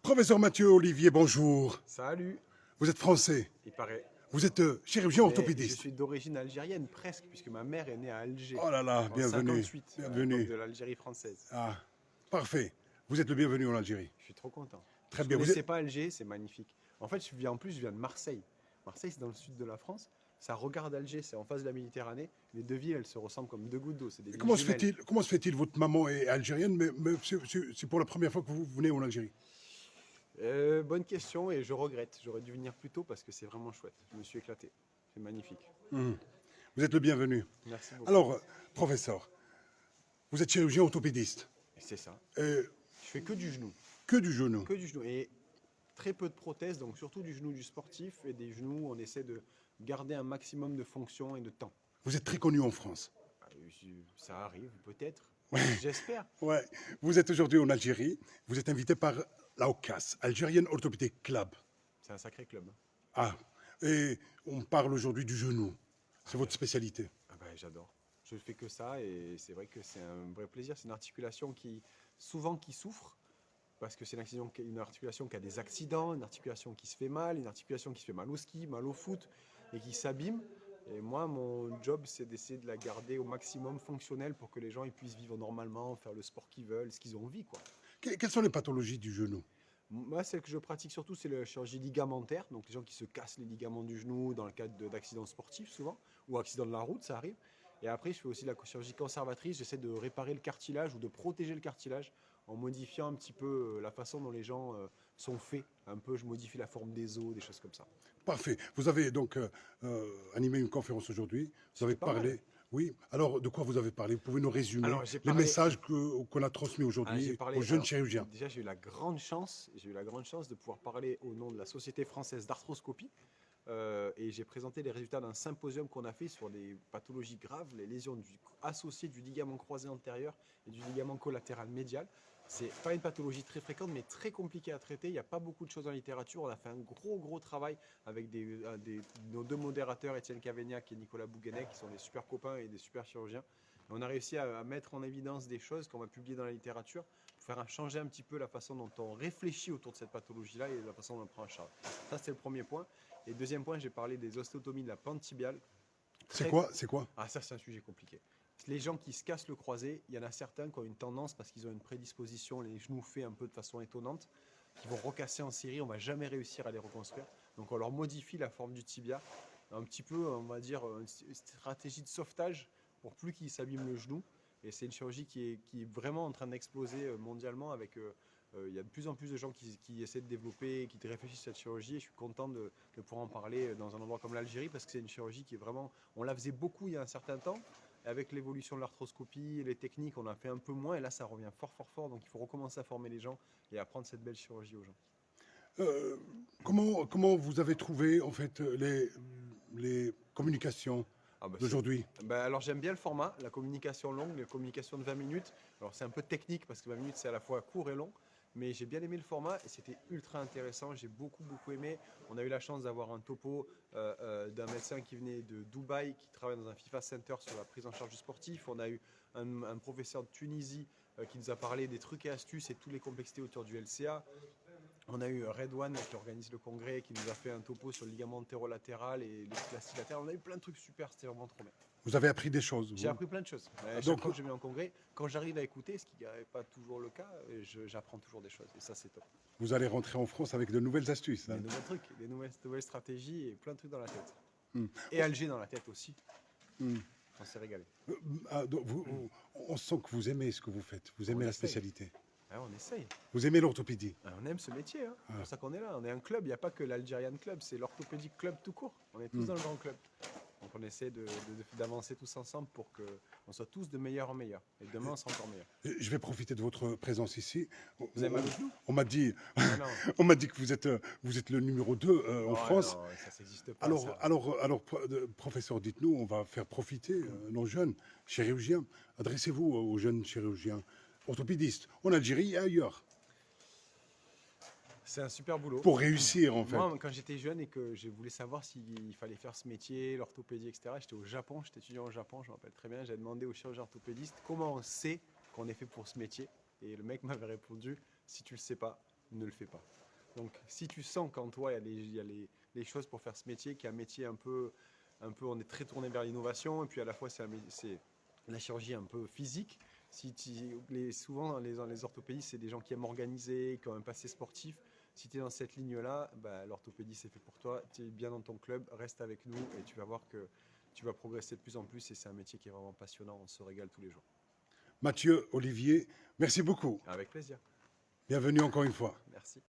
Professeur Mathieu Olivier, bonjour. Salut, Vous êtes français. il paraît. Vous êtes chirurgien Mais je orthopédiste. suis d'origine algérienne presque, puisque ma mère est née à Alger Oh là là, en bienvenue. 58, à l'époque Bienvenue. de l'Algérie française. Ah, parfait. Vous êtes le bienvenu en Algérie. Je suis trop content. Très Je bien. ne Vous connaissais êtes... pas Alger, c'est magnifique. En fait, je viens de Marseille. Marseille, c'est dans le sud de la France. Ça regarde Alger, c'est en face de la Méditerranée. Les deux villes, elles se ressemblent comme deux gouttes d'eau. C'est des villes jumelles. Comment se fait-il, votre maman est algérienne, mais c'est pour la première fois que vous venez en Algérie? Bonne question et je regrette. J'aurais dû venir plus tôt parce que c'est vraiment chouette. Je me suis éclaté. C'est magnifique. Vous êtes le bienvenu. Merci beaucoup. Alors, professeur, vous êtes chirurgien orthopédiste. Et c'est ça. Euh, Je fais que du genou. que du genou. Que du genou. Et très peu de prothèses, donc surtout du genou du sportif et des genoux, on essaie de garder un maximum de fonction et de temps. Vous êtes très connu en France. Ça arrive, peut-être. J'espère. Ouais. Vous êtes aujourd'hui en Algérie. Vous êtes invité par l'AOCAS, Algerian Orthopedic Club. C'est un sacré club. Ah, et on parle aujourd'hui du genou. C'est votre spécialité. Ah ben, j'adore. Je fais que ça et c'est vrai que c'est un vrai plaisir. C'est une articulation souvent qui souffre parce que c'est une articulation qui a des accidents, une articulation qui se fait mal, une articulation qui se fait mal au ski, mal au foot et qui s'abîme. Et moi, mon job, c'est d'essayer de la garder au maximum fonctionnelle pour que les gens ils puissent vivre normalement, faire le sport qu'ils veulent, ce qu'ils ont envie, quoi. Quelles sont les pathologies du genou? Moi, celle que je pratique surtout, c'est la chirurgie ligamentaire. Donc, les gens qui se cassent les ligaments du genou dans le cadre d'accidents sportifs, souvent, ou accidents de la route, ça arrive. Et après, je fais aussi la chirurgie conservatrice. J'essaie de réparer le cartilage ou de protéger le cartilage en modifiant un petit peu la façon dont les gens sont faits. Un peu, je modifie la forme des os, des choses comme ça. Parfait. Vous avez donc animé une conférence aujourd'hui. Vous avez C'était pas parlé. mal. Oui. Alors, de quoi vous avez parlé? Vous pouvez nous résumer Alors, j'ai les parlé- messages qu'on a transmis Ah, aujourd'hui aux jeunes chirurgiens? déjà, j'ai eu la grande chance de pouvoir parler au nom de la Société française d'arthroscopie. Et j'ai présenté les résultats d'un symposium qu'on a fait sur les pathologies graves, les lésions associées du ligament croisé antérieur et du ligament collatéral médial. C'est pas une pathologie très fréquente, mais très compliquée à traiter. Il n'y a pas beaucoup de choses en littérature. On a fait un gros travail avec nos deux modérateurs, Étienne Cavaignac et Nicolas Bouguenet, qui sont des super copains et des super chirurgiens. Et on a réussi à mettre en évidence des choses qu'on va publier dans la littérature pour faire changer un petit peu la façon dont on réfléchit autour de cette pathologie-là et la façon dont on prend en charge. Ça, c'est le premier point. Et deuxième point, j'ai parlé des ostéotomies de la pente tibiale. C'est quoi? C'est quoi? Ah, ça, c'est un sujet compliqué. Les gens qui se cassent le croisé, il y en a certains qui ont une tendance, parce qu'ils ont une prédisposition, les genoux faits un peu de façon étonnante, qui vont recasser en série, on va jamais réussir à les reconstruire. Donc on leur modifie la forme du tibia, un petit peu, on va dire, une stratégie de sauvetage pour plus qu'ils s'abîment le genou. Et c'est une chirurgie qui est vraiment en train d'exploser mondialement avec il y a de plus en plus de gens qui essaient de développer, qui réfléchissent à cette chirurgie. Et je suis content de pouvoir en parler dans un endroit comme l'Algérie parce que c'est une chirurgie qui est vraiment. On la faisait beaucoup il y a un certain temps. Avec l'évolution de l'arthroscopie et les techniques, on a fait un peu moins. Et là, ça revient fort. Donc il faut recommencer à former les gens et apprendre cette belle chirurgie aux gens. Comment vous avez trouvé en fait les communications Ah bah d'aujourd'hui? alors j'aime bien le format, la communication longue, la communication de 20 minutes. Alors c'est un peu technique parce que 20 minutes c'est à la fois court et long, mais j'ai bien aimé le format et c'était ultra intéressant, j'ai beaucoup aimé. On a eu la chance d'avoir un topo d'un médecin qui venait de Dubaï, qui travaille dans un FIFA Center sur la prise en charge du sportif. On a eu un professeur de Tunisie qui nous a parlé des trucs et astuces et toutes les complexités autour du LCA. On a eu Redouane qui organise le congrès, qui nous a fait un topo sur le ligament antérolatéral et les latéral. On a eu plein de trucs super, c'était vraiment trop bien. Vous avez appris des choses. J'ai Vous. appris plein de choses. Chaque Donc, fois que je vais en congrès, quand j'arrive à écouter, ce qui n'est pas toujours le cas, j'apprends toujours des choses. Et ça, c'est top. vous allez rentrer en France avec de nouvelles astuces. Des Hein. nouveaux trucs, des nouvelles stratégies et plein de trucs dans la tête. Et Alger dans la tête aussi. On s'est régalé. Donc on sent que vous aimez ce que vous faites. Vous aimez On la essaye. spécialité. Ah, on essaye. Vous aimez l'orthopédie. Ah, on aime ce métier. Hein. C'est pour ça qu'on est là. On est un club. Il n'y a pas que l'Algerian Club. C'est l'orthopédique club tout court. On est tous dans le grand club. Donc on essaie d'avancer tous ensemble pour qu'on soit tous de meilleur en meilleur. Et demain, on sera encore meilleur. Je vais profiter de votre présence ici. Vous avez mal au genou? On m'a dit, Ah non. on m'a dit que vous êtes le numéro 2 en Oh, France. non, ça n'existe pas. Ça. Alors, professeur, dites-nous, on va faire profiter nos jeunes chirurgiens. Adressez-vous aux jeunes chirurgiens orthopédistes en Algérie et ailleurs C'est un super boulot. pour réussir en fait. Moi, quand j'étais jeune et que je voulais savoir s'il fallait faire ce métier, l'orthopédie, etc., j'étais au Japon, j'étais étudiant au Japon, je me rappelle très bien. J'avais demandé au chirurgien orthopédiste comment on sait qu'on est fait pour ce métier. Et le mec m'avait répondu, si tu le sais pas, ne le fais pas. Donc si tu sens qu'en toi il y a les choses pour faire ce métier, qui est un métier un peu, on est très tourné vers l'innovation, et puis à la fois c'est la chirurgie un peu physique. Souvent les orthopédistes, c'est des gens qui aiment organiser, qui ont un passé sportif. Si tu es dans cette ligne-là, bah, l'orthopédie c'est fait pour toi, tu es bien dans ton club, reste avec nous et tu vas voir que tu vas progresser de plus en plus, et c'est un métier qui est vraiment passionnant, on se régale tous les jours. Mathieu, Olivier, merci beaucoup. Avec plaisir. Bienvenue encore une fois. Merci.